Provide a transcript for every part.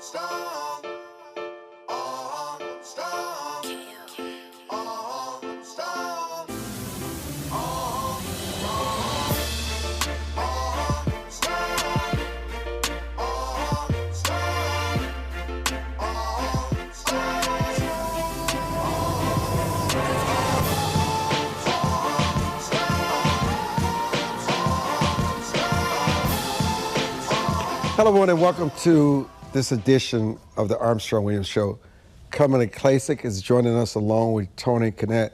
Hello, everyone, and welcome to this edition of the Armstrong-Williams Show. Kimberly Klacik is joining us along with Tony Kinnett.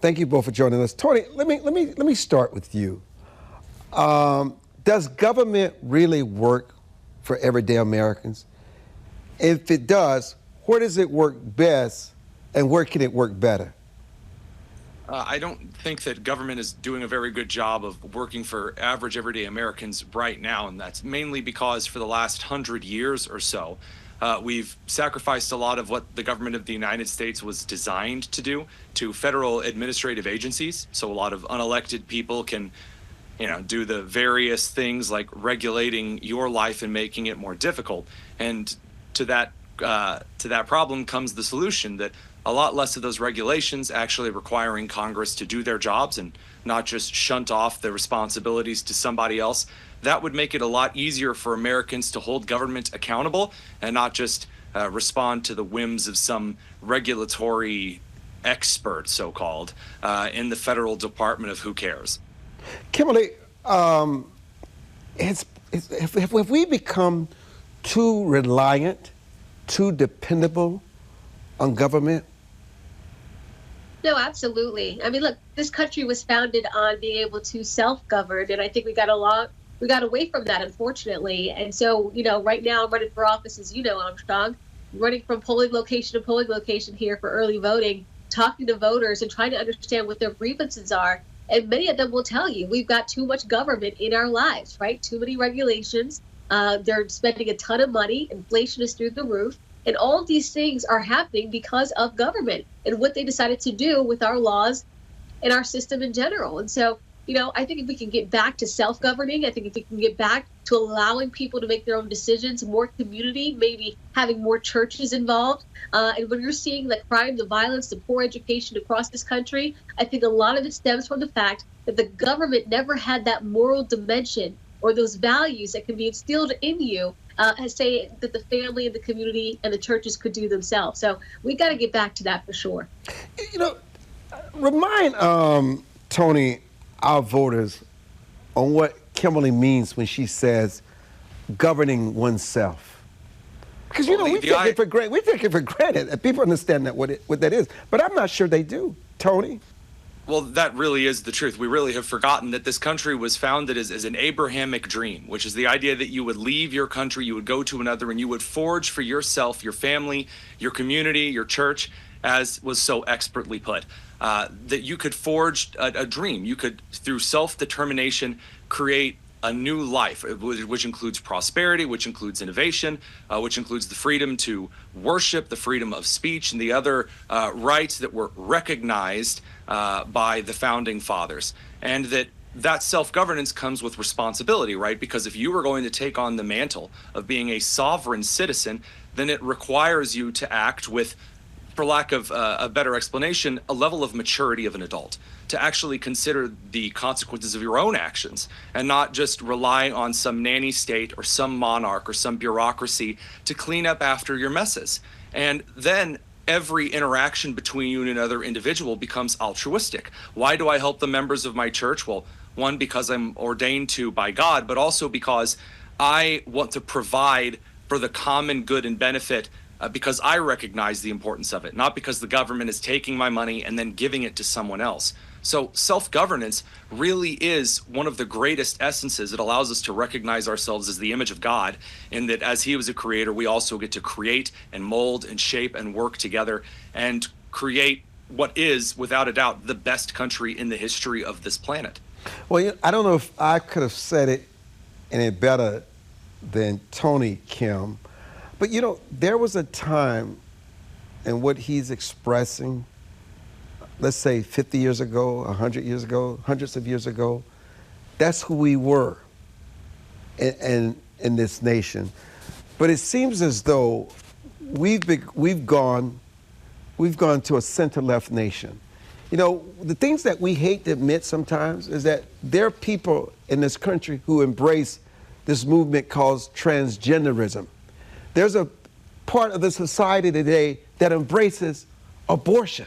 Thank you both for joining us. Tony, let me start with you. Does government really work for everyday Americans? If it does, where does it work best, and where can it work better? I don't think that government is doing a very good job of working for average everyday Americans right now, and that's mainly because for the last 100 years or so, we've sacrificed a lot of what the government of the United States was designed to do to federal administrative agencies. So a lot of unelected people can, do the various things like regulating your life and making it more difficult. And to that problem comes the solution that a lot less of those regulations actually requiring Congress to do their jobs and not just shunt off the responsibilities to somebody else. That would make it a lot easier for Americans to hold government accountable and not just respond to the whims of some regulatory expert, so-called, in the federal Department of who cares. Kimberly, have we become too reliant, too dependable on government? No, absolutely. I mean, look, this country was founded on being able to self-govern, and I think we got away from that, unfortunately. And so, right now I'm running for office, as you know, Armstrong, running from polling location to polling location here for early voting, talking to voters and trying to understand what their grievances are. And many of them will tell you we've got too much government in our lives, right? Too many regulations. They're spending a ton of money. Inflation is through the roof. And all of these things are happening because of government and what they decided to do with our laws and our system in general. And so, I think if we can get back to self-governing, I think if we can get back to allowing people to make their own decisions, more community, maybe having more churches involved. And when you're seeing the crime, the violence, the poor education across this country, I think a lot of it stems from the fact that the government never had that moral dimension or those values that can be instilled in you, say that the family and the community and the churches could do themselves. So we got to get back to that for sure. Remind Tony, our voters, on what Kimberly means when she says governing oneself. Because we take it for granted. We take it for granted, and people understand that what that is. But I'm not sure they do, Tony. Well, that really is the truth. We really have forgotten that this country was founded as an Abrahamic dream, which is the idea that you would leave your country, you would go to another, and you would forge for yourself, your family, your community, your church, as was so expertly put, that you could forge a dream. You could, through self-determination, create a new life, which includes prosperity, which includes innovation, which includes the freedom to worship, the freedom of speech, and the other rights that were recognized by the founding fathers. And that self-governance comes with responsibility, right? Because if you were going to take on the mantle of being a sovereign citizen, then it requires you to act with, for lack of a better explanation, a level of maturity of an adult, to actually consider the consequences of your own actions and not just rely on some nanny state or some monarch or some bureaucracy to clean up after your messes. And then every interaction between you and another individual becomes altruistic. Why do I help the members of my church? Well, one, because I'm ordained to by God, but also because I want to provide for the common good and benefit because I recognize the importance of it, not because the government is taking my money and then giving it to someone else. So self-governance really is one of the greatest essences. It allows us to recognize ourselves as the image of God, in that as he was a creator, we also get to create and mold and shape and work together and create what is, without a doubt, the best country in the history of this planet. Well, I don't know if I could have said it any better than Tony, Kim, but there was a time in what he's expressing, let's say 50 years ago, 100 years ago, hundreds of years ago, that's who we were in this nation. But it seems as though we've gone to a center-left nation. You know, the things that we hate to admit sometimes is that there are people in this country who embrace this movement called transgenderism. There's a part of the society today that embraces abortion.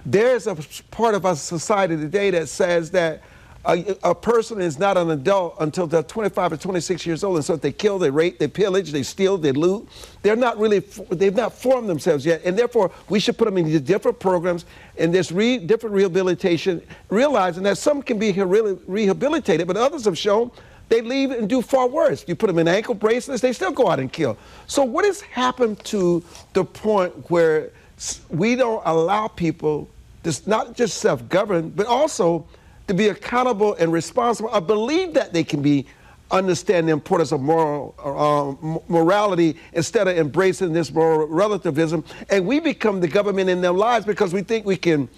There's a part of our society today that says that a person is not an adult until they're 25 or 26 years old, and so if they kill, they rape, they pillage, they steal, they loot, they've not formed themselves yet, and therefore we should put them in these different programs and this different rehabilitation, realizing that some can be rehabilitated, but others have shown they leave and do far worse. You put them in ankle bracelets, they still go out and kill. So what has happened to the point where we don't allow people to not just self-govern, but also to be accountable and responsible? I believe that they can understand the importance of morality instead of embracing this moral relativism. And we become the government in their lives because we think we can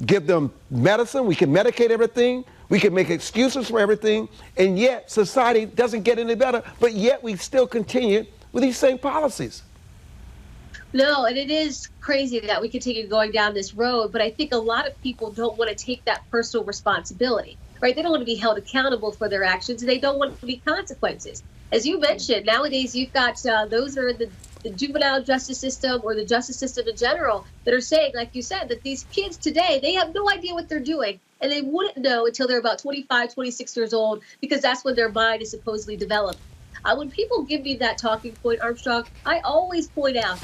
give them medicine, we can medicate everything, we can make excuses for everything, and yet society doesn't get any better, but yet we still continue with these same policies. No, and it is crazy that we continue going down this road, but I think a lot of people don't want to take that personal responsibility, right? They don't want to be held accountable for their actions, and they don't want to be consequences. As you mentioned, nowadays you've got those are the juvenile justice system or the justice system in general that are saying, like you said, that these kids today, they have no idea what they're doing, and they wouldn't know until they're about 25, 26 years old, because that's when their mind is supposedly developed. When people give me that talking point, Armstrong, I always point out,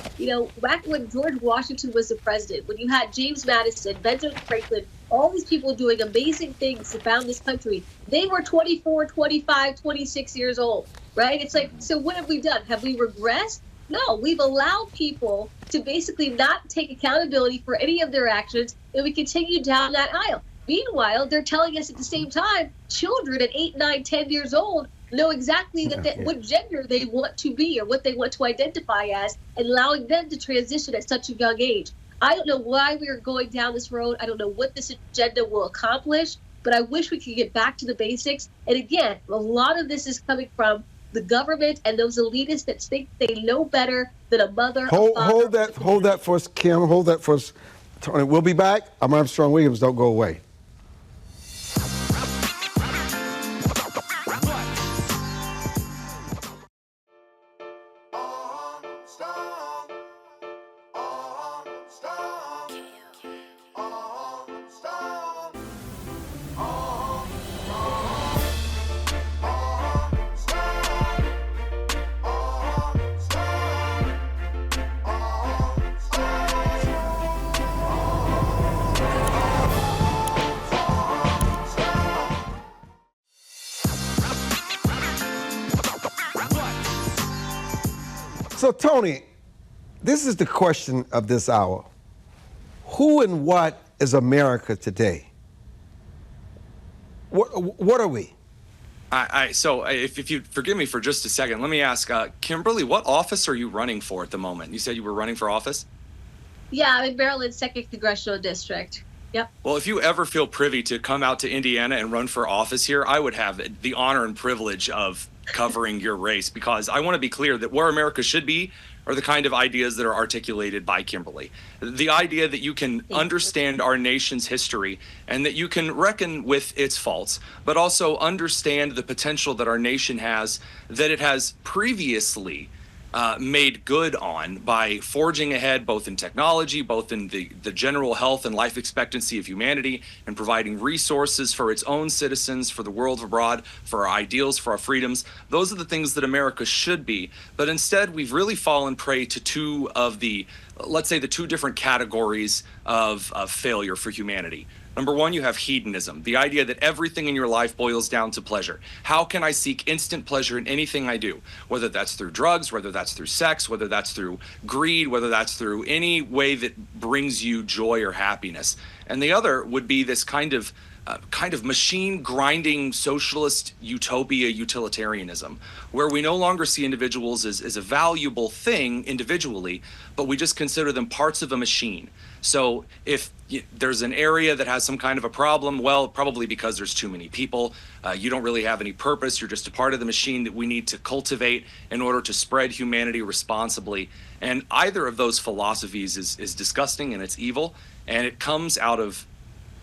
back when George Washington was the president, when you had James Madison, Benjamin Franklin, all these people doing amazing things to found this country, they were 24, 25, 26 years old, right? It's like, so what have we done? Have we regressed? No, we've allowed people to basically not take accountability for any of their actions, and we continue down that aisle. Meanwhile, they're telling us at the same time, children at 8, 9, 10 years old know exactly what gender they want to be or what they want to identify as, and allowing them to transition at such a young age. I don't know why we are going down this road. I don't know what this agenda will accomplish, but I wish we could get back to the basics. And again, a lot of this is coming from the government and those elitists that think they know better than a mother. Hold that for us, Kim. Hold that for us, Tony. We'll be back. I'm Armstrong Williams. Don't go away. So, Tony, this is the question of this hour. Who and what is America today? What are we? So if you forgive me for just a second, let me ask, Kimberly, what office are you running for at the moment? You said you were running for office? Yeah, I'm in Maryland's 2nd Congressional District. Yep. Well, if you ever feel privy to come out to Indiana and run for office here, I would have the honor and privilege of covering your race, because I want to be clear that where America should be are the kind of ideas that are articulated by Kimberly. The idea that you can understand our nation's history and that you can reckon with its faults, but also understand the potential that our nation has, that it has previously made good on by forging ahead both in technology, both in the general health and life expectancy of humanity, and providing resources for its own citizens, for the world abroad, for our ideals, for our freedoms. Those are the things that America should be. But instead, we've really fallen prey to two of the, let's say, the two different categories of failure for humanity. Number one, you have hedonism, the idea that everything in your life boils down to pleasure. How can I seek instant pleasure in anything I do? Whether that's through drugs, whether that's through sex, whether that's through greed, whether that's through any way that brings you joy or happiness. And the other would be this kind of kind of machine grinding socialist utopia utilitarianism, where we no longer see individuals as a valuable thing individually, but we just consider them parts of a machine. So if there's an area that has some kind of a problem, well, probably because there's too many people, you don't really have any purpose. You're just a part of the machine that we need to cultivate in order to spread humanity responsibly. And either of those philosophies is disgusting and it's evil, and it comes out of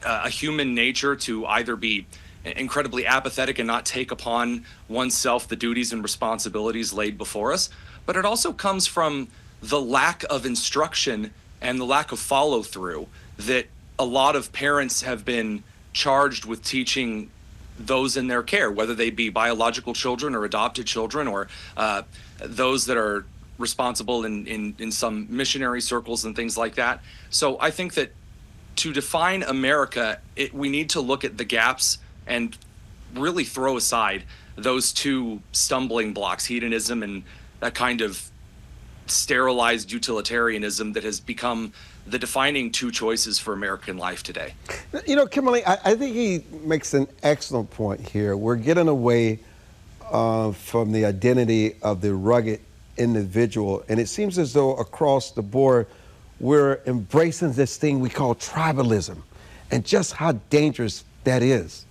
a human nature to either be incredibly apathetic and not take upon oneself the duties and responsibilities laid before us, but it also comes from the lack of instruction and the lack of follow through that a lot of parents have been charged with teaching those in their care, whether they be biological children or adopted children or those that are responsible in some missionary circles and things like that. So I think that to define America, we need to look at the gaps and really throw aside those two stumbling blocks, hedonism and that kind of sterilized utilitarianism that has become the defining two choices for American life today. You know, Kimberly, I think he makes an excellent point here. We're getting away from the identity of the rugged individual, and it seems as though across the board, we're embracing this thing we call tribalism, and just how dangerous that is.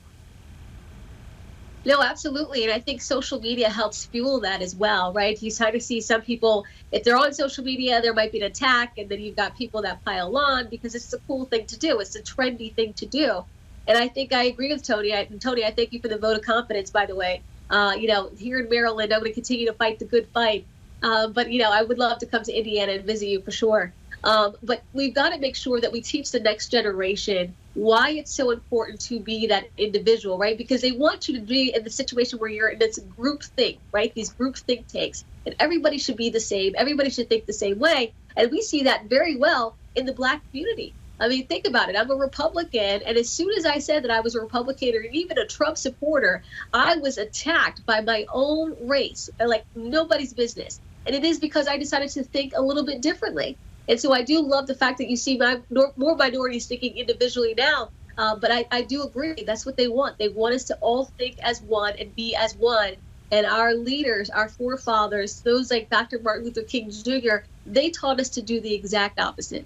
No, absolutely. And I think social media helps fuel that as well, right? You kind of see some people, if they're on social media, there might be an attack, and then you've got people that pile on because it's a cool thing to do. It's a trendy thing to do. And I think I agree with Tony. Tony, I thank you for the vote of confidence, by the way. Here in Maryland, I'm going to continue to fight the good fight. But I would love to come to Indiana and visit you for sure. But we've got to make sure that we teach the next generation why it's so important to be that individual, right? Because they want you to be in the situation where you're in this group think, right? These group think tanks, and everybody should be the same. Everybody should think the same way. And we see that very well in the Black community. I mean, think about it. I'm a Republican, and as soon as I said that I was a Republican or even a Trump supporter, I was attacked by my own race, like nobody's business. And it is because I decided to think a little bit differently. And so I do love the fact that you see more minorities thinking individually now. But I do agree. That's what they want. They want us to all think as one and be as one. And our leaders, our forefathers, those like Dr. Martin Luther King Jr., they taught us to do the exact opposite.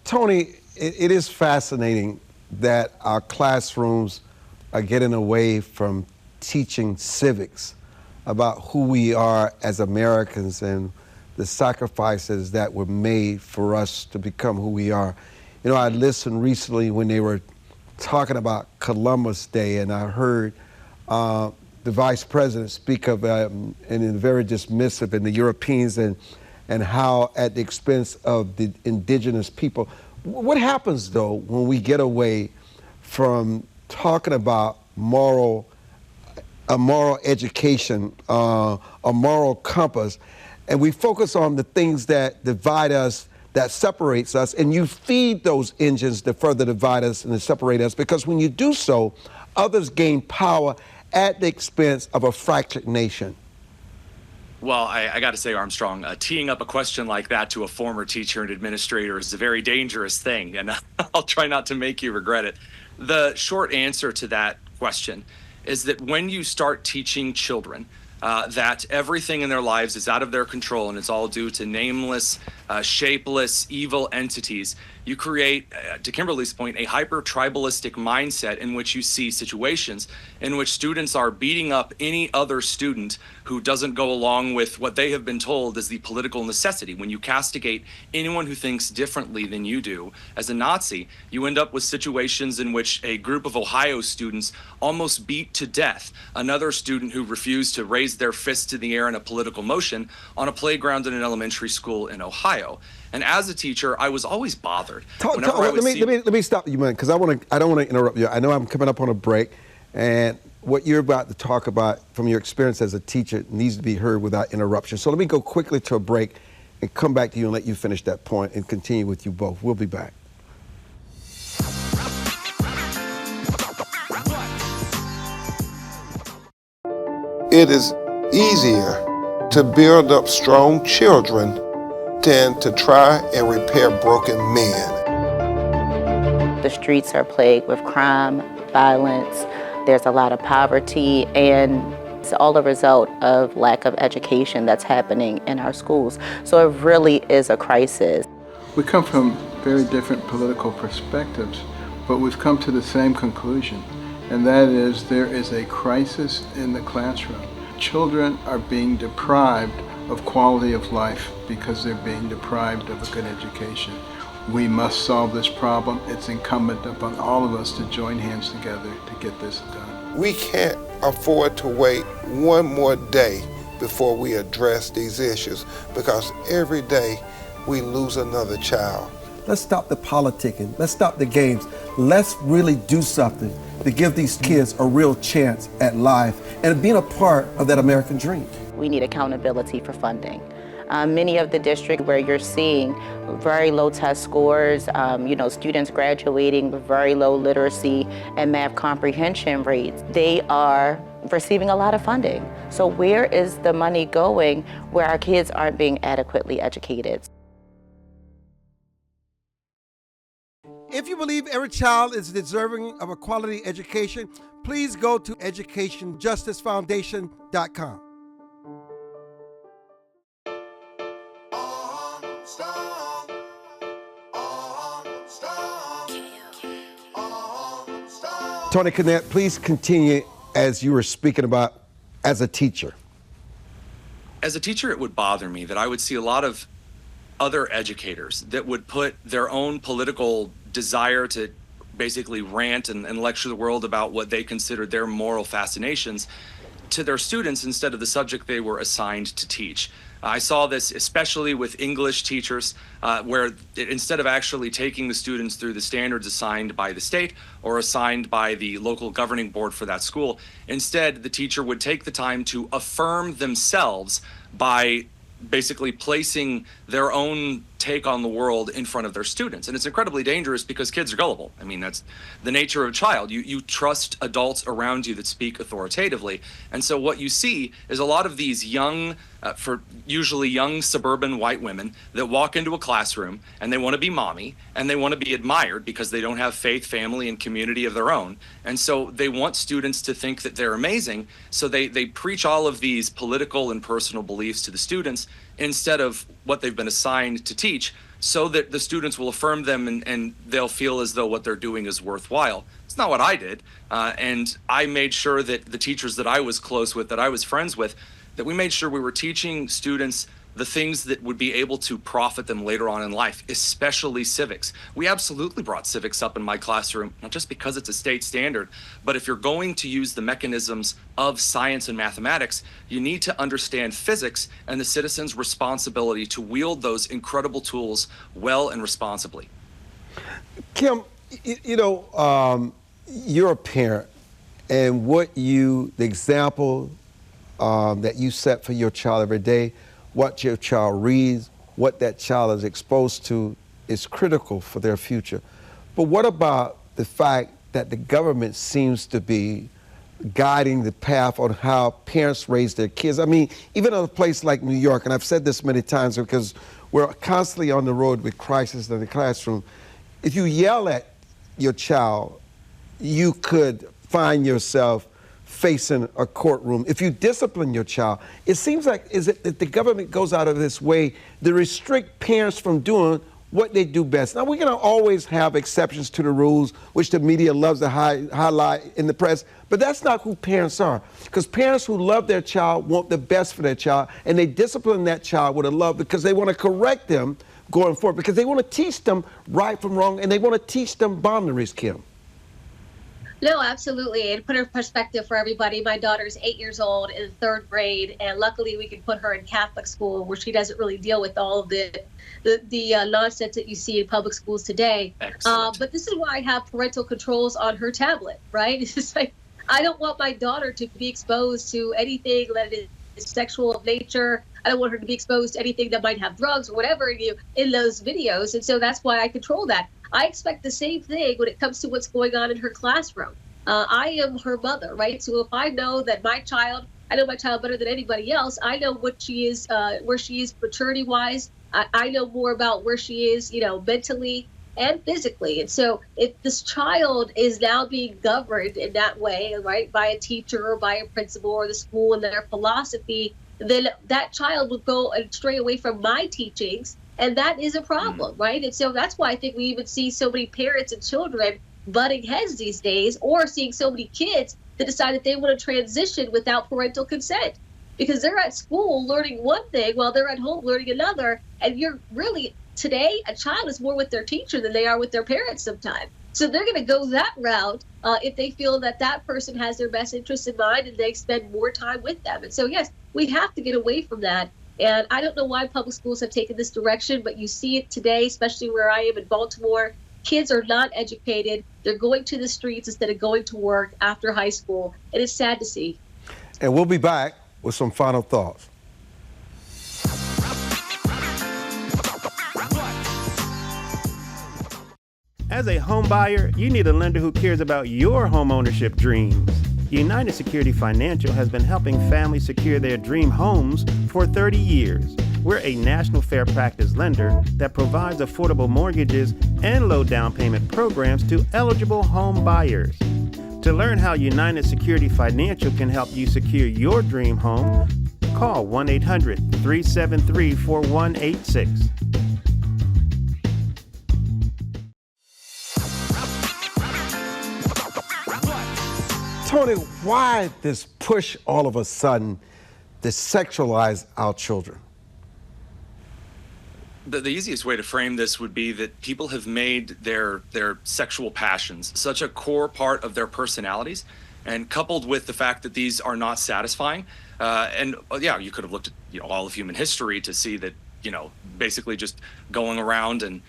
Tony, it is fascinating that our classrooms are getting away from teaching civics about who we are as Americans and the sacrifices that were made for us to become who we are. I listened recently when they were talking about Columbus Day, and I heard the vice president speak of and in very dismissive, and the Europeans and how at the expense of the indigenous people. What happens though when we get away from talking about a moral education, a moral compass, and we focus on the things that divide us, that separates us, and you feed those engines that further divide us and separate us, because when you do so, others gain power at the expense of a fractured nation? Well, I got to say, Armstrong, teeing up a question like that to a former teacher and administrator is a very dangerous thing, and I'll try not to make you regret it. The short answer to that question is that when you start teaching children that everything in their lives is out of their control and it's all due to nameless, shapeless, evil entities, you create, to Kimberly's point, a hyper-tribalistic mindset in which you see situations in which students are beating up any other student who doesn't go along with what they have been told is the political necessity. When you castigate anyone who thinks differently than you do as a Nazi, you end up with situations in which a group of Ohio students almost beat to death another student who refused to raise their fist in the air in a political motion on a playground in an elementary school in Ohio. And as a teacher, I was always bothered. Let me stop you, man, because I don't want to interrupt you. I know I'm coming up on a break, and what you're about to talk about from your experience as a teacher needs to be heard without interruption. So let me go quickly to a break and come back to you and let you finish that point and continue with you both. We'll be back. It is easier to build up strong children than to try and repair broken men. The streets are plagued with crime, violence, there's a lot of poverty, and it's all a result of lack of education that's happening in our schools. So it really is a crisis. We come from very different political perspectives, but we've come to the same conclusion, and that is there is a crisis in the classroom. Children are being deprived of quality of life because they're being deprived of a good education. We must solve this problem. It's incumbent upon all of us to join hands together to get this done. We can't afford to wait one more day before we address these issues, because every day we lose another child. Let's stop the politicking. Let's stop the games. Let's really do something to give these kids a real chance at life and being a part of that American dream. We need accountability for funding. Many of the districts where you're seeing very low test scores, students graduating with very low literacy and math comprehension rates, they are receiving a lot of funding. So where is the money going where our kids aren't being adequately educated? If you believe every child is deserving of a quality education, please go to educationjusticefoundation.com. Tony Kinnett, please continue as you were speaking about as a teacher. As a teacher, it would bother me that I would see a lot of other educators that would put their own political desire to basically rant and lecture the world about what they considered their moral fascinations to their students instead of the subject they were assigned to teach. I saw this especially with English teachers, where instead of actually taking the students through the standards assigned by the state or assigned by the local governing board for that school, instead the teacher would take the time to affirm themselves by basically placing their own take on the world in front of their students. And it's incredibly dangerous because kids are gullible. I mean, that's the nature of a child. You trust adults around you that speak authoritatively. And so what you see is a lot of these young, usually young suburban white women that walk into a classroom and they want to be mommy and they want to be admired because they don't have faith, family, and community of their own. And so they want students to think that they're amazing. So they preach all of these political and personal beliefs to the students instead of what they've been assigned to teach, so that the students will affirm them and they'll feel as though what they're doing is worthwhile. It's not what I did. And I made sure that the teachers that I was close with, that I was friends with, that we made sure we were teaching students the things that would be able to profit them later on in life, especially civics. We absolutely brought civics up in my classroom, not just because it's a state standard, but if you're going to use the mechanisms of science and mathematics, you need to understand physics and the citizen's responsibility to wield those incredible tools well and responsibly. Kim, you're a parent, and the example that you set for your child every day, what your child reads, what that child is exposed to is critical for their future. But what about the fact that the government seems to be guiding the path on how parents raise their kids? I mean, even in a place like New York, and I've said this many times because we're constantly on the road with crisis in the classroom, if you yell at your child, you could find yourself facing a courtroom. If you discipline your child, it seems like that the government goes out of this way to restrict parents from doing what they do best. Now, we're going to always have exceptions to the rules, which the media loves to highlight in the press, but that's not who parents are. Because parents who love their child want the best for their child, and they discipline that child with a love because they want to correct them going forward, because they want to teach them right from wrong, and they want to teach them boundaries, Kim. No, absolutely. And put her perspective for everybody. My daughter's 8 years old in third grade, and luckily we could put her in Catholic school where she doesn't really deal with all of the nonsense that you see in public schools today. But this is why I have parental controls on her tablet, right? It's just like, I don't want my daughter to be exposed to anything that is sexual of nature. I don't want her to be exposed to anything that might have drugs or whatever in those videos. And so that's why I control that. I expect the same thing when it comes to what's going on in her classroom. I am her mother, right? So if I know that I know my child better than anybody else. I know what she is, where she is maturity-wise. I know more about where she is, mentally. and physically. And so if this child is now being governed in that way, right, by a teacher or by a principal or the school and their philosophy, then that child will go and stray away from my teachings. And that is a problem, right? And so that's why I think we even see so many parents and children butting heads these days, or seeing so many kids that decide that they want to transition without parental consent, because they're at school learning one thing while they're at home learning another. And you're really, today, a child is more with their teacher than they are with their parents sometimes. So they're going to go that route if they feel that that person has their best interests in mind and they spend more time with them. And so, yes, we have to get away from that. And I don't know why public schools have taken this direction, but you see it today, especially where I am in Baltimore. Kids are not educated. They're going to the streets instead of going to work after high school. And it's sad to see. And we'll be back with some final thoughts. As a home buyer, you need a lender who cares about your home ownership dreams. United Security Financial has been helping families secure their dream homes for 30 years. We're a national fair practice lender that provides affordable mortgages and low down payment programs to eligible home buyers. To learn how United Security Financial can help you secure your dream home, call 1-800-373-4186. Tony, why this push all of a sudden to sexualize our children? The easiest way to frame this would be that people have made their sexual passions such a core part of their personalities, and coupled with the fact that these are not satisfying. You could have looked at all of human history to see that basically just going around and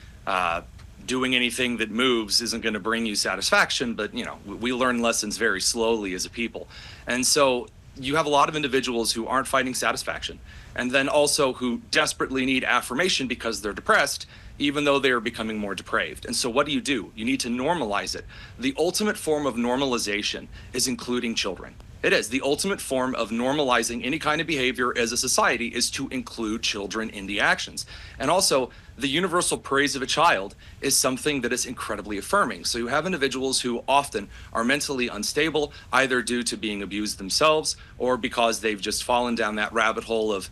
doing anything that moves isn't going to bring you satisfaction. But we learn lessons very slowly as a people, and so you have a lot of individuals who aren't finding satisfaction, and then also who desperately need affirmation because they're depressed, even though they are becoming more depraved. And so what do? You need to normalize it. The ultimate form of normalization is including children. It is. The ultimate form of normalizing any kind of behavior as a society is to include children in the actions. And also, the universal praise of a child is something that is incredibly affirming. So you have individuals who often are mentally unstable, either due to being abused themselves or because they've just fallen down that rabbit hole of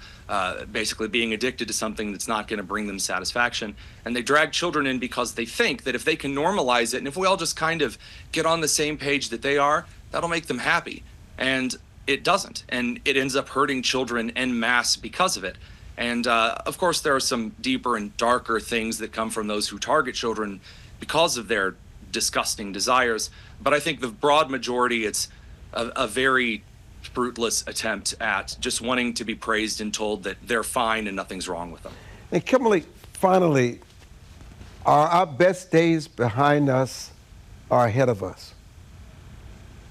basically being addicted to something that's not going to bring them satisfaction. And they drag children in because they think that if they can normalize it, and if we all just kind of get on the same page that they are, that'll make them happy. And it doesn't. And it ends up hurting children en masse because of it. And of course, there are some deeper and darker things that come from those who target children because of their disgusting desires. But I think the broad majority, it's a very fruitless attempt at just wanting to be praised and told that they're fine and nothing's wrong with them. And Kimberly, finally, are our best days behind us or ahead of us?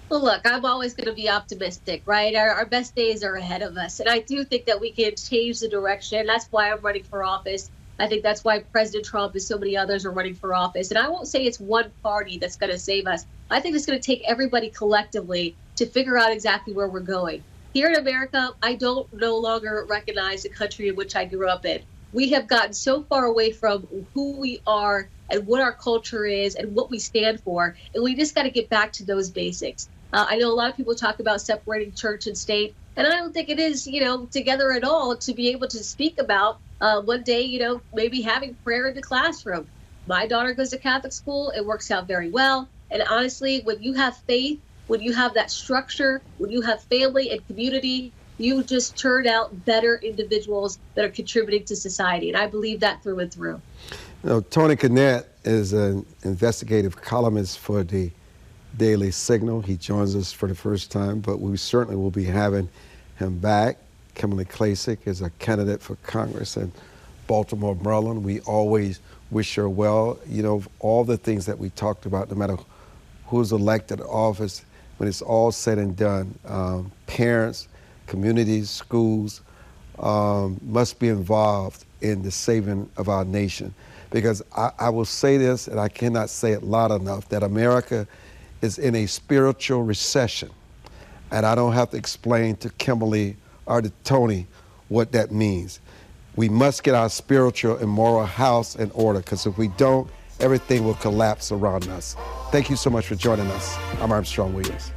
Well, look, I'm always going to be optimistic, right? Our best days are ahead of us. And I do think that we can change the direction. That's why I'm running for office. I think that's why President Trump and so many others are running for office. And I won't say it's one party that's going to save us. I think it's going to take everybody collectively to figure out exactly where we're going. Here in America, I don't no longer recognize the country in which I grew up in. We have gotten so far away from who we are and what our culture is and what we stand for. And we just got to get back to those basics. I know a lot of people talk about separating church and state, and I don't think it is, together at all to be able to speak about one day, maybe having prayer in the classroom. My daughter goes to Catholic school. It works out very well. And honestly, when you have faith, when you have that structure, when you have family and community, you just turn out better individuals that are contributing to society. And I believe that through and through. Tony Kinnett is an investigative columnist for the Daily Signal. He joins us for the first time, but we certainly will be having him back. Kimberly Klacik is a candidate for Congress in Baltimore, Maryland. We always wish her well. All the things that we talked about, no matter who's elected to office, when it's all said and done, parents, communities, schools must be involved in the saving of our nation. Because I will say this, and I cannot say it loud enough, that America is in a spiritual recession. And I don't have to explain to Kimberly or to Tony what that means. We must get our spiritual and moral house in order, because if we don't, everything will collapse around us. Thank you so much for joining us. I'm Armstrong Williams.